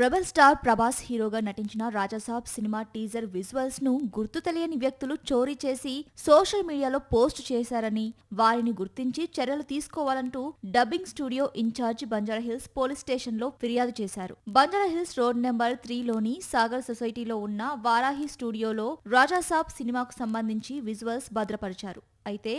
Rebel star Prabhas హీరోగా నటించిన Raja Saab cinema teaser visuals ను గుర్తు తెలియని వ్యక్తులు చోరీ చేసి సోషల్ మీడియాలో పోస్ట్ చేశారని, వారిని గుర్తించి చర్యలు తీసుకోవాలంటూ dubbing studio in charge Banjara Hills police station లో ఫిర్యాదు చేశారు. బంజారాహిల్స్ రోడ్ నెంబర్ 3 లోని సాగర్ సొసైటీలో ఉన్న వారాహి స్టూడియోలో రాజాసాబ్ సినిమాకు సంబంధించి విజువల్స్ భద్రపరిచారు. అయితే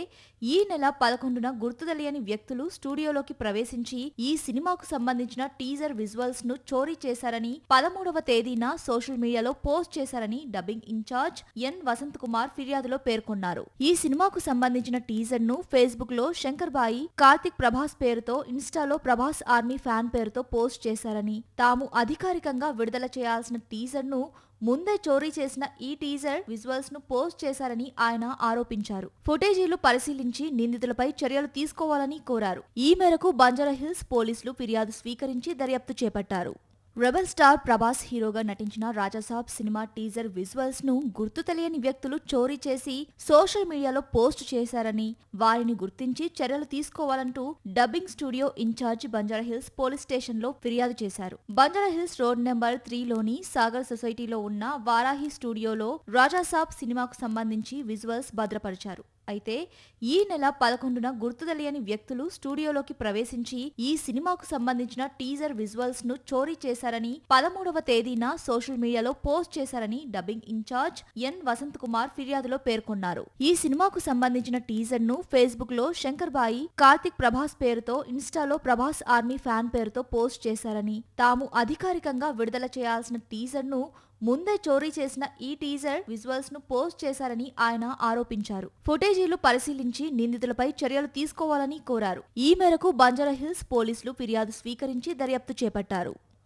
ఈ నెల 11న గుర్తు తెలియని వ్యక్తులు స్టూడియోలోకి ప్రవేశించి ఈ సినిమాకు సంబంధించిన టీజర్ విజువల్స్ ను చోరీ చేశారని, 13వ తేదీన సోషల్ మీడియాలో పోస్ట్ చేశారని డబ్బింగ్ ఇన్ఛార్జ్ ఎన్ వసంత్ కుమార్ ఫిర్యాదులో పేర్కొన్నారు. ఈ సినిమాకు సంబంధించిన టీజర్ ను ఫేస్బుక్ లో శంకర్ బాయి, కార్తిక్ ప్రభాస్ పేరుతో, ఇన్స్టాలో ప్రభాస్ ఆర్మీ ఫ్యాన్ పేరుతో పోస్ట్ చేశారని, తాము అధికారికంగా విడుదల చేయాల్సిన టీజర్ ను ముందే చోరీ చేసిన ఈ టీజర్ విజువల్స్ ను పోస్ట్ చేశారని ఆయన ఆరోపించారు. ఫుటేజీలు పరిశీలించి నిందితులపై చర్యలు తీసుకోవాలని కోరారు. ఈ మేరకు బంజారాహిల్స్ పోలీసులు ఫిర్యాదు స్వీకరించి దర్యాప్తు చేపట్టారు. రెబల్ స్టార్ ప్రభాస్ హీరోగా నటించిన రాజాసాబ్ సినిమా టీజర్ విజువల్స్ ను గుర్తు తెలియని వ్యక్తులు చోరీ చేసి సోషల్ మీడియాలో పోస్ట్ చేశారని, వారిని గుర్తించి చర్యలు తీసుకోవాలంటూ dubbing studio in charge Banjara Hills police station లో ఫిర్యాదు చేశారు. బంజారాహిల్స్ రోడ్ నెంబర్ 3 లోని సాగర్ సొసైటీలో ఉన్న వారాహి స్టూడియోలో రాజాసాబ్ సినిమాకు సంబంధించి విజువల్స్ భద్రపరిచారు. అయితే ఈ నెల 11న గుర్తు తెలియని వ్యక్తులు స్టూడియోలోకి ప్రవేశించి ఈ సినిమాకు సంబంధించిన టీజర్ విజువల్స్ ను చోరీ చేశారని, 13వ తేదీన సోషల్ మీడియాలో పోస్ట్ చేశారని డబ్బింగ్ ఇన్ఛార్జ్ ఎన్ వసంత్ కుమార్ ఫిర్యాదులో పేర్కొన్నారు. ఈ సినిమాకు సంబంధించిన టీజర్ ను ఫేస్బుక్ లో శంకర్ బాయి, కార్తిక్ ప్రభాస్ పేరుతో, ఇన్స్టాలో ప్రభాస్ ఆర్మీ ఫ్యాన్ పేరుతో పోస్ట్ చేశారని, తాము అధికారికంగా విడుదల చేయాల్సిన టీజర్ ను ముందే చోరీ చేసిన ఈ టీజర్ విజువల్స్ ను పోస్ట్ చేశారని ఆయన ఆరోపించారు. ఫుటేజీలు పరిశీలించి నిందితులపై చర్యలు తీసుకోవాలని కోరారు. ఈ మేరకు బంజారాహిల్స్ పోలీసులు ఫిర్యాదు స్వీకరించి దర్యాప్తు చేపట్టారు.